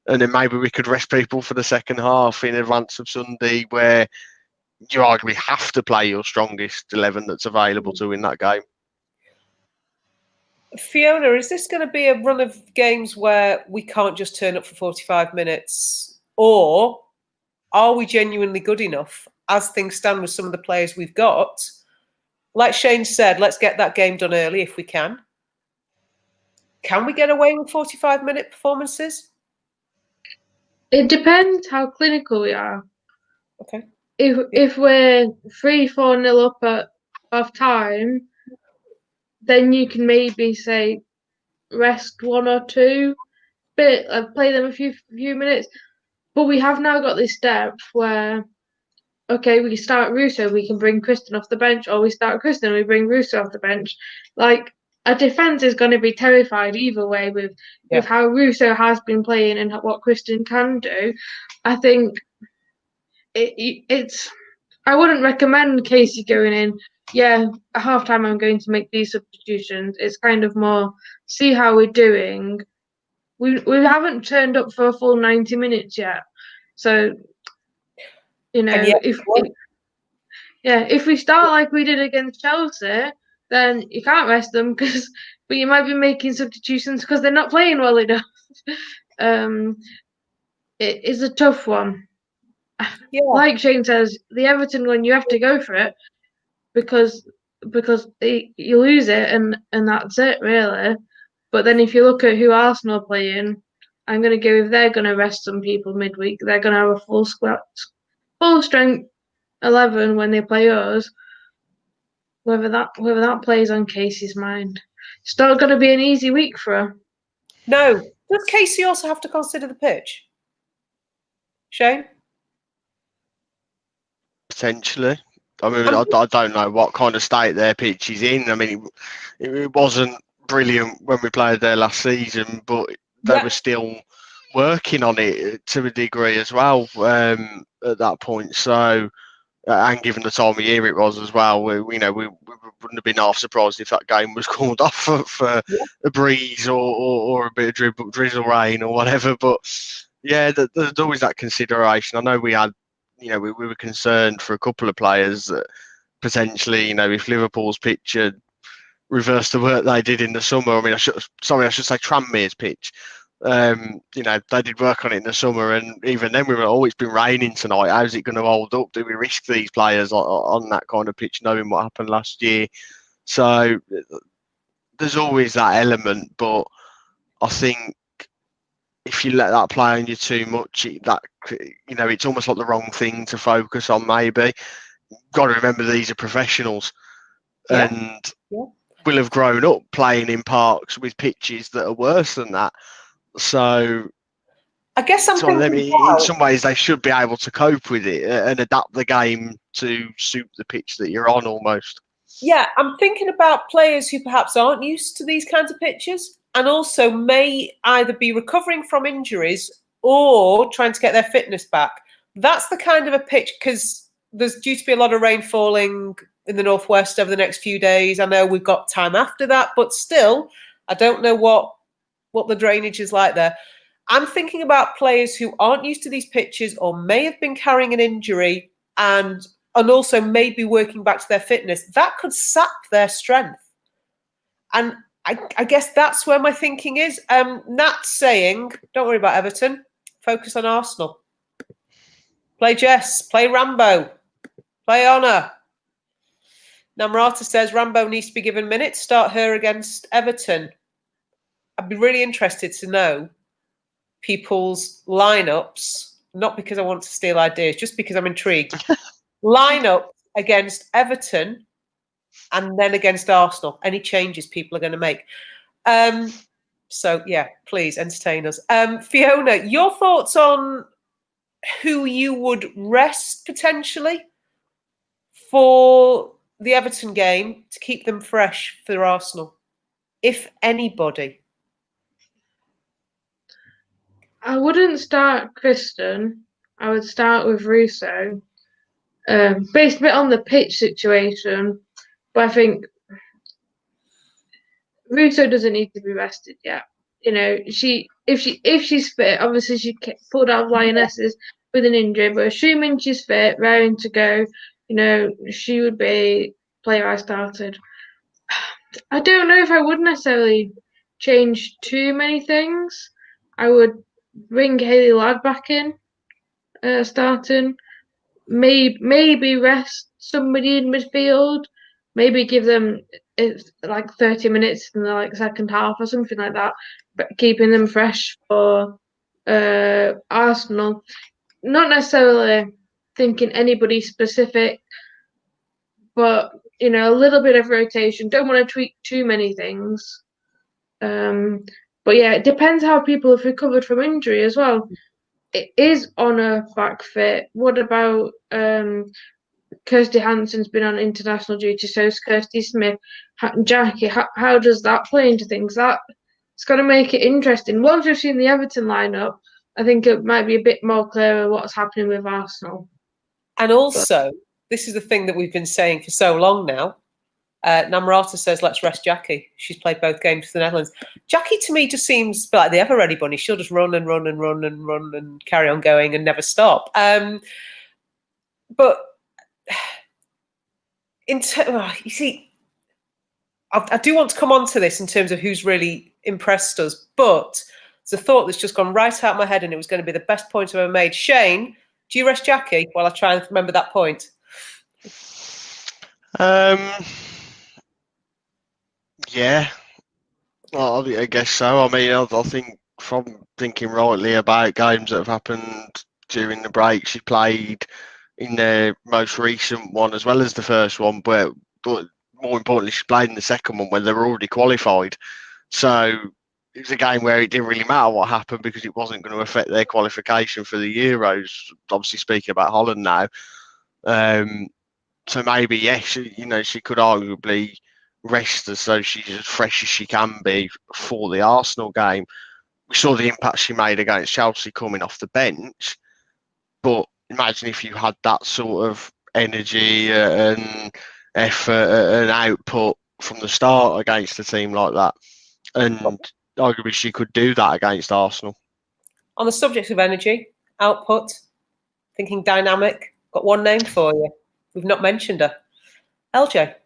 And then maybe we could rest people for the second half in advance of Sunday, where you arguably have to play your strongest 11 that's available to win that game. Fiona, is this going to be a run of games where we can't just turn up for 45 minutes? Or are we genuinely good enough as things stand with some of the players we've got? Like Shane said, let's get that game done early if we can. Can we get away with 45-minute performances? It depends how clinical we are. Okay. If we're 3-4-0 up at half time, then you can maybe say rest one or two, play them a few minutes. But we have now got this depth where, okay, we start Russo, we can bring Kristen off the bench, or we start Kristen, we bring Russo off the bench. Like, a defence is going to be terrified either way with how Russo has been playing and what Kristen can do. I think it's. I wouldn't recommend Casey going in. Yeah, at half time I'm going to make these substitutions. It's kind of more see how we're doing. We haven't turned up for a full 90 minutes yet, so if we start like we did against Chelsea, then you can't rest them but you might be making substitutions because they're not playing well enough. It is a tough one. Yeah. Like Shane says, the Everton one, you have to go for it because you lose it and that's it really. But then if you look at who Arsenal are playing, I'm going to go if they're going to rest some people midweek, they're going to have a full strength 11 when they play us. Whether that plays on Casey's mind, it's not going to be an easy week for her. No. Does Casey also have to consider the pitch? Shane? Potentially. I mean, I don't know what kind of state their pitch is in. I mean, it wasn't brilliant when we played there last season, but they were still working on it to a degree as well at that point. So, and given the time of year it was as well, we wouldn't have been half surprised if that game was called off for a breeze or a bit of drizzle rain or whatever. But yeah, there's always that consideration. I know we had. We were concerned for a couple of players that potentially, if Liverpool's pitch had reversed the work they did in the summer. I mean, I should say Tranmere's pitch. They did work on it in the summer, and even then we were, it's been raining tonight. How's it going to hold up? Do we risk these players on that kind of pitch, knowing what happened last year? So there's always that element, but I think if you let that play on you too much, it's almost like the wrong thing to focus on. Maybe got to remember these are professionals. and Yeah. will have grown up playing in parks with pitches that are worse than that. So I guess I'm so thinking in some ways they should be able to cope with it and adapt the game to suit the pitch that you're on almost. Yeah, I'm thinking about players who perhaps aren't used to these kinds of pitches and also may either be recovering from injuries or trying to get their fitness back. That's the kind of a pitch, because there's due to be a lot of rain falling in the northwest over the next few days. I know we've got time after that, but still, I don't know what the drainage is like there. I'm thinking about players who aren't used to these pitches or may have been carrying an injury and also maybe working back to their fitness. That could sap their strength. And I guess that's where my thinking is. Nat's saying, don't worry about Everton, focus on Arsenal. Play Jess, play Rambo, play Honor. Namrata says Rambo needs to be given minutes, start her against Everton. I'd be really interested to know people's lineups, not because I want to steal ideas, just because I'm intrigued. Lineup against Everton and then against Arsenal. Any changes people are going to make. So, yeah, please entertain us. Fiona, your thoughts on who you would rest potentially for the Everton game to keep them fresh for Arsenal, if anybody? I wouldn't start Kristen. I would start with Russo. Based a bit on the pitch situation, but I think Russo doesn't need to be rested yet. You know, if she's fit, obviously she pulled out of Lionesses with an injury, but assuming she's fit, raring to go, you know, she would be player I started. I don't know if I would necessarily change too many things. I would bring Hayley Ladd back in, starting. Maybe rest somebody in midfield. Maybe give them like 30 minutes in the second half or something like that, but keeping them fresh for Arsenal. Not necessarily thinking anybody specific, but you know, a little bit of rotation. Don't want to tweak too many things. But yeah, it depends how people have recovered from injury as well. It is on a back fit. What about Kirsty Hansen's been on international duty, so is Kirsty Smith, Jackie. How does that play into things? It's got to make it interesting. Once we've seen the Everton lineup, I think it might be a bit more clear what's happening with Arsenal. And also, this is the thing that we've been saying for so long now. Namrata says, let's rest Jackie. She's played both games for the Netherlands. Jackie, to me, just seems like the ever-ready bunny. She'll just run and run and run and run and carry on going and never stop. But you see, I do want to come on to this in terms of who's really impressed us, but there's a thought that's just gone right out of my head and it was going to be the best point I've ever made. Shane, do you rest Jackie while I try and remember that point? Yeah, well, I guess so. I mean, I think from thinking rightly about games that have happened during the break, she played in the most recent one as well as the first one, but more importantly, she played in the second one when they were already qualified. So it was a game where it didn't really matter what happened because it wasn't going to affect their qualification for the Euros. Obviously, speaking about Holland now. So maybe, yes, she could arguably rest her so she's as fresh as she can be for the Arsenal game. We saw the impact she made against Chelsea coming off the bench, but imagine if you had that sort of energy and effort and output from the start against a team like that, and arguably she could do that against Arsenal. On the subject of energy, output, thinking dynamic, got one name for you. We've not mentioned her. LJ.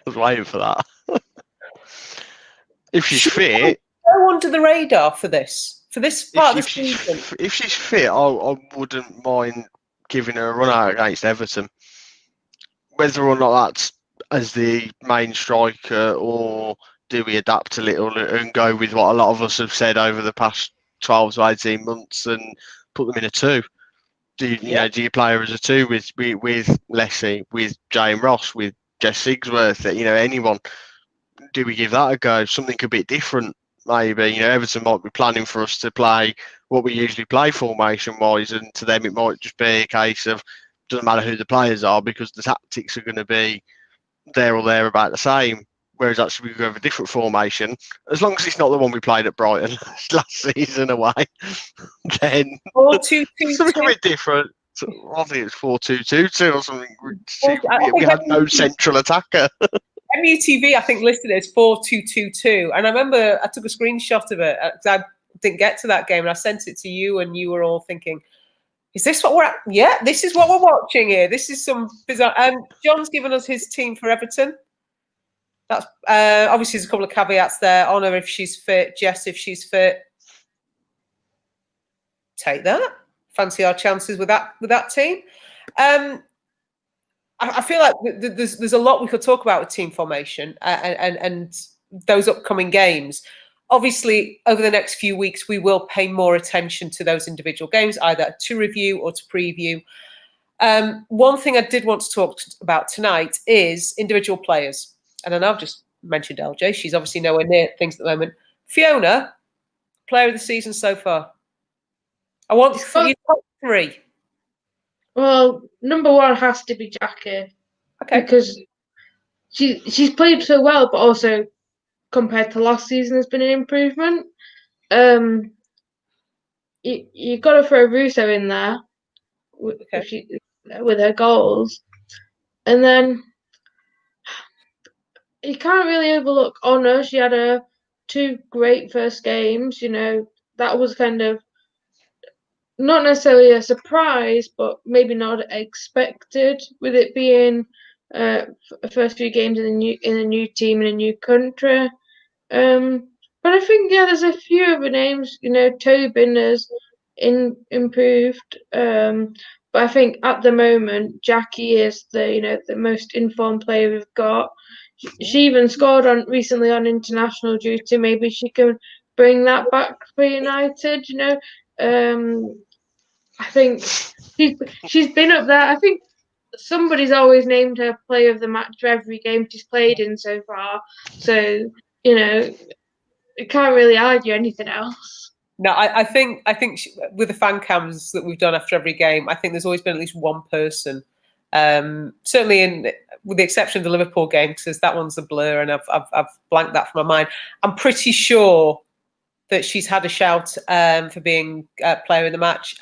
I was waiting for that. If she's fit, go under the radar for this part of the season. If she's fit, I wouldn't mind giving her a run out against Everton. Whether or not that's as the main striker, or do we adapt a little and go with what a lot of us have said over the past 12 to 18 months and put them in a 2? Do you play her as a 2 with Leslie, with Jane Ross, with Jess Sigsworth, anyone, do we give that a go? Something a bit different, maybe. Everton might be planning for us to play what we usually play formation-wise, and to them it might just be a case of doesn't matter who the players are because the tactics are going to be there or there about the same. Whereas actually we go with a different formation, as long as it's not the one we played at Brighton last season away, then 4-2-2-2. something a bit different. I think it's 4-2-2-2 or something. I We think had no central attacker. MUTV, I think, listed it as 4-2-2-2. And I remember I took a screenshot of it because I didn't get to that game, and I sent it to you, and you were all thinking, is this what we're at? Yeah, this is what we're watching here. This is some bizarre. John's given us his team for Everton. That's obviously there's a couple of caveats there. Honor if she's fit, Jess if she's fit. Take that. Fancy our chances with that team. I feel like there's a lot we could talk about with team formation and those upcoming games. Obviously, over the next few weeks, we will pay more attention to those individual games, either to review or to preview. One thing I did want to talk about tonight is individual players. And I know I've just mentioned LJ. She's obviously nowhere near things at the moment. Fiona, player of the season so far. I want your top 3. Well, number 1 has to be Jackie. Okay. Because she's played so well, but also compared to last season, there's been an improvement. You got to throw Russo in there with her goals, and then you can't really overlook Honor. She had 2 great first games. That was kind of not necessarily a surprise, but maybe not expected with it being first few games in a new team in a new country. But I think there's a few other names. Tobin has improved. But I think at the moment Jackie is the most informed player we've got. She even scored recently on international duty. Maybe she can bring that back for United. I think she's been up there. I think somebody's always named her player of the match for every game she's played in so far. So you can't really argue anything else. No, I think with the fan cams that we've done after every game, I think there's always been at least one person. Certainly, with the exception of the Liverpool game, because that one's a blur, and I've blanked that from my mind. I'm pretty sure that she's had a shout for being player in the match.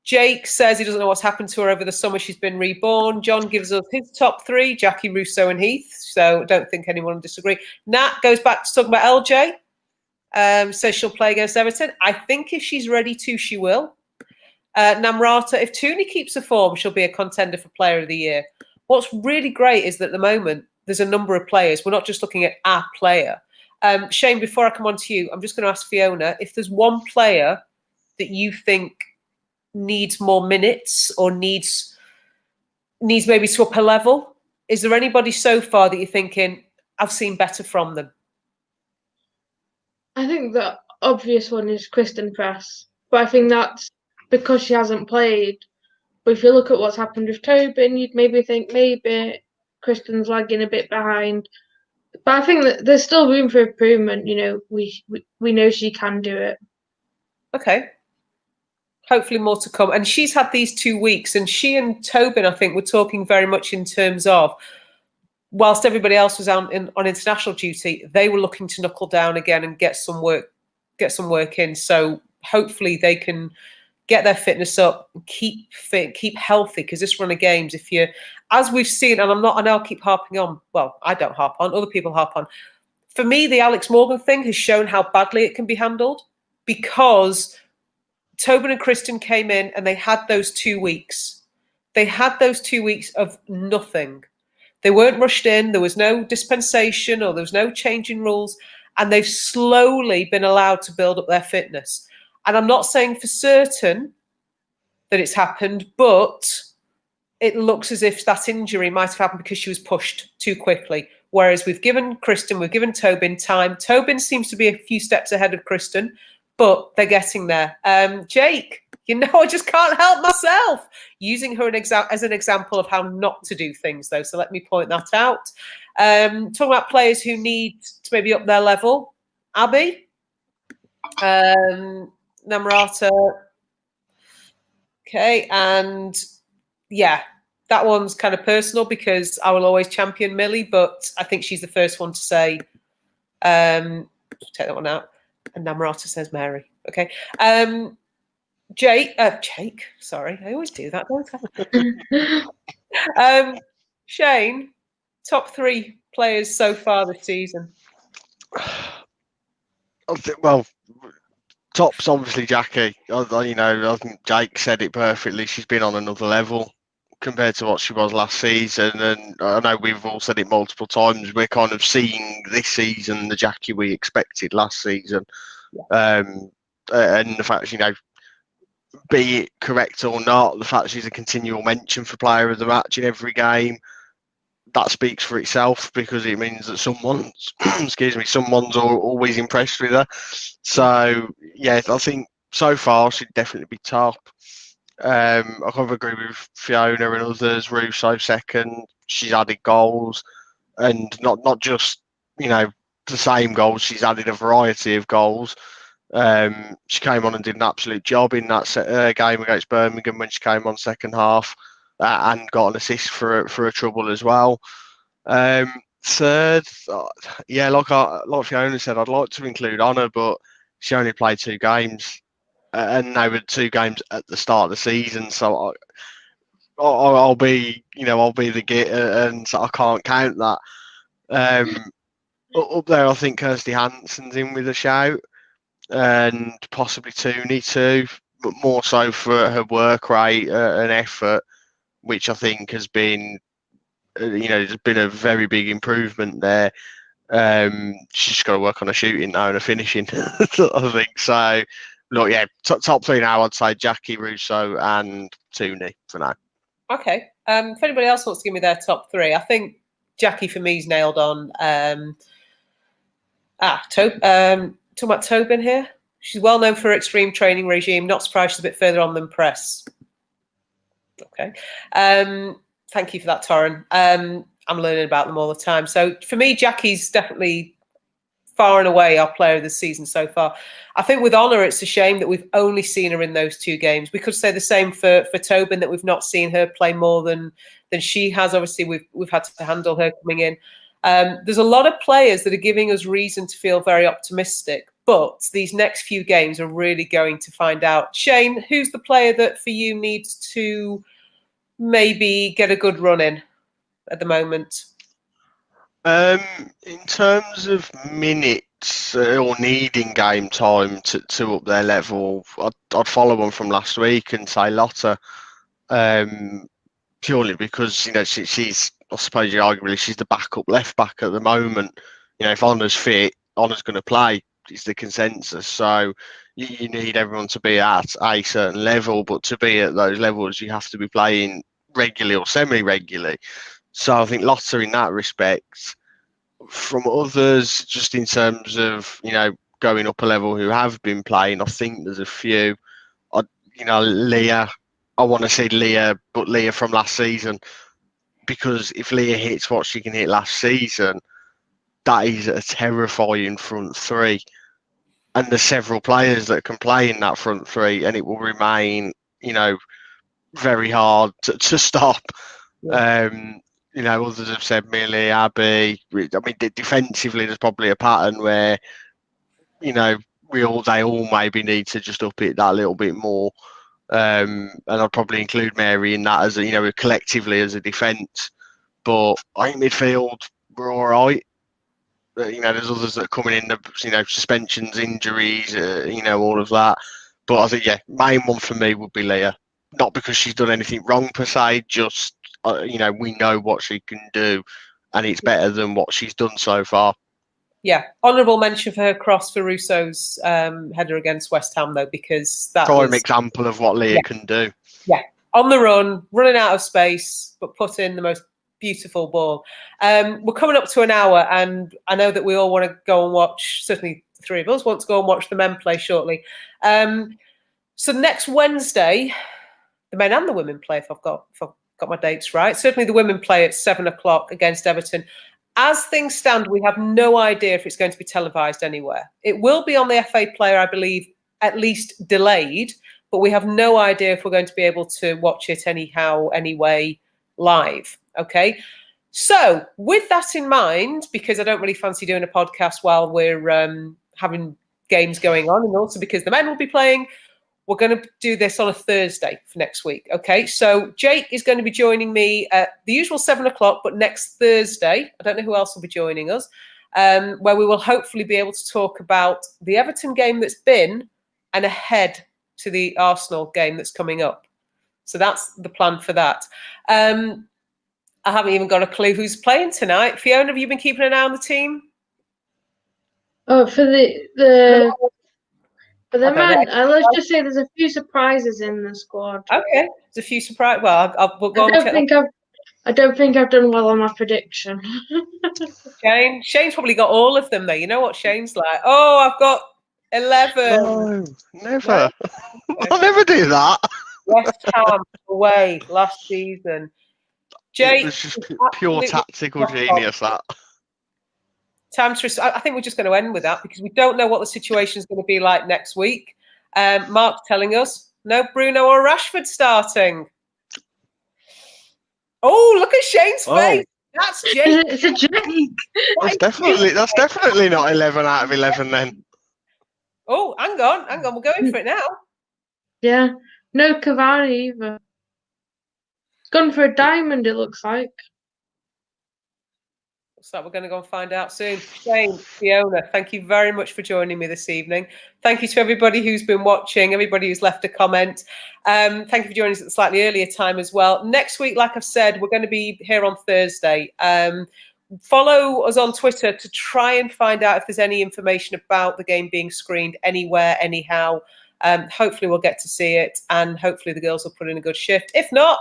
Jake says he doesn't know what's happened to her over the summer. She's been reborn. John gives us his top 3, Jackie, Russo and Heath. So don't think anyone will disagree. Nat goes back to talking about LJ. Says she'll play against Everton. I think if she's ready to, she will. Namrata, if Tooney keeps her form, she'll be a contender for player of the year. What's really great is that at the moment, there's a number of players. We're not just looking at a player. Shane, before I come on to you, I'm just going to ask Fiona, if there's one player that you think needs more minutes or needs maybe to up a level, is there anybody so far that you're thinking, I've seen better from them? I think the obvious one is Kristen Press, but I think that's because she hasn't played. But if you look at what's happened with Tobin, you'd maybe think maybe Kristen's lagging a bit behind. But I think that there's still room for improvement. We know she can do it. Okay. Hopefully more to come. And she's had these 2 weeks, and she and Tobin, I think, were talking very much in terms of, whilst everybody else was on international duty, they were looking to knuckle down again and get some work in. So hopefully they can get their fitness up, keep fit, keep healthy, because this run of games, as we've seen, and I know I'll keep harping on, well, I don't harp on, other people harp on. For me, the Alex Morgan thing has shown how badly it can be handled, because Tobin and Kristen came in and they had those 2 weeks. They had those 2 weeks of nothing. They weren't rushed in. There was no dispensation or there was no change in rules. And they've slowly been allowed to build up their fitness. And I'm not saying for certain that it's happened, but it looks as if that injury might have happened because she was pushed too quickly. Whereas we've given Kristen, we've given Tobin time. Tobin seems to be a few steps ahead of Kristen, but they're getting there. Jake, I just can't help myself using her as an example of how not to do things, though. So let me point that out. Talking about players who need to maybe up their level. Abby, Namrata. Okay, and yeah, that one's kind of personal because I will always champion Millie, but I think she's the first one to say, take that one out. And Namrata says Mary. Okay. Jake, sorry, I always do that, don't I? Shane, top 3 players so far this season. Well, top's obviously Jackie. I think Jake said it perfectly. She's been on another level compared to what she was last season, and I know we've all said it multiple times. We're kind of seeing this season the Jackie we expected last season, and the fact, be it correct or not, the fact she's a continual mention for player of the match in every game, that speaks for itself, because it means that someone's always impressed with her. So yeah, I think so far she'd definitely be top. I kind of agree with Fiona and others. Russo second. She's added goals, and not just the same goals. She's added a variety of goals. She came on and did an absolute job in that game against Birmingham when she came on second half, and got an assist for a trouble as well. Third, like Fiona said, I'd like to include Honor, but she only played 2 games, and they were 2 games at the start of the season. So I'll be the git, and so I can't count that. Up there, I think Kirsty Hansen's in with a shout, and possibly Tooney too, but more so for her work rate and effort, which I think has been, there's been a very big improvement there. She's just got to work on her shooting now and her finishing, I think. So, look, yeah, top 3 now, I'd say Jackie, Russo, and Tooney for now. Okay. If anybody else wants to give me their top 3, I think Jackie for me is nailed on. Talking about Tobin here. She's well known for her extreme training regime. Not surprised she's a bit further on than Press. Okay. Thank you for that, Torrin. I'm learning about them all the time. So for me, Jackie's definitely far and away our player of the season so far. I think with Honor, it's a shame that we've only seen her in those 2 games. We could say the same for Tobin, that we've not seen her play more than she has. Obviously, we've had to handle her coming in. There's a lot of players that are giving us reason to feel very optimistic, but these next few games are really going to find out. Shane, who's the player that for you needs to maybe get a good run in at the moment? In terms of minutes or needing game time to up their level, I'd follow one from last week and say Lotta, purely because she's, I suppose arguably she's the backup left back at the moment. If Honor's fit, Honor's going to play. It's the consensus. So you need everyone to be at a certain level, but to be at those levels, you have to be playing regularly or semi-regularly. So I think Lotta in that respect. From others, just in terms of going up a level who have been playing, I think there's a few. Leah. I want to say Leah, but Leah from last season, because if Leah hits what she can hit last season, that is a terrifying front 3. And there's several players that can play in that front 3, and it will remain, very hard to stop. Yeah. Others have said Millie, Abby. I mean, defensively, there's probably a pattern where, they all maybe need to just up it that little bit more. And I'd probably include Mary in that as collectively as a defence. But I think midfield, we're all right. There's others that are coming in, suspensions, injuries, all of that. But I think, main one for me would be Leah. Not because she's done anything wrong per se, just, we know what she can do, and it's better than what she's done so far. Yeah, honourable mention for her cross for Russo's header against West Ham, though, because that was an example of what Leah can do. Yeah, on the run, running out of space, but put in the most beautiful ball. We're coming up to an hour, and I know that we all want to go and watch, certainly the three of us want to go and watch the men play shortly. So next Wednesday, the men and the women play, if I've got my dates right. Certainly the women play at 7 o'clock against Everton. As things stand, we have no idea if it's going to be televised anywhere. It will be on the FA Player, I believe, at least delayed, but we have no idea if we're going to be able to watch it anyhow, anyway, live. Okay. So with that in mind, because I don't really fancy doing a podcast while we're having games going on, and also because the men will be playing, we're going to do this on a Thursday for next week. Okay, so Jake is going to be joining me at the usual 7 o'clock, but next Thursday, I don't know who else will be joining us, where we will hopefully be able to talk about the Everton game that's been and ahead to the Arsenal game that's coming up. So that's the plan for that. I haven't even got a clue who's playing tonight. Fiona, have you been keeping an eye on the team? Oh, for the man, let's just say there's a few surprises in the squad. Okay, there's a few surprises. Well, we'll go I don't think I've done well on my prediction. Shane's probably got all of them though. You know what Shane's like? Oh, I've got 11. No, never. I'll never do that. West Ham away last season. Jake, it was just pure tactical genius, that. I think we're just going to end with that because we don't know what the situation is going to be like next week. Mark's telling us no Bruno or Rashford starting. Oh, look at Shane's face. That's Jake. It's a Jake. That's definitely not 11 out of 11 then. Oh, hang on. We're going for it now. Yeah. No Cavani either. It's gone for a diamond, it looks like. So we're going to go and find out soon. Shane, Fiona, thank you very much for joining me this evening. Thank you to everybody who's been watching, everybody who's left a comment. Thank you for joining us at a slightly earlier time as well. Next week, like I've said, we're going to be here on Thursday. Follow us on Twitter to try and find out if there's any information about the game being screened anywhere, anyhow. Hopefully we'll get to see it, and hopefully the girls will put in a good shift. If not,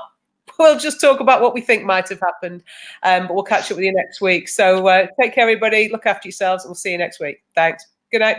we'll just talk about what we think might have happened, but we'll catch up with you next week. So take care, everybody. Look after yourselves, and we'll see you next week. Thanks. Good night.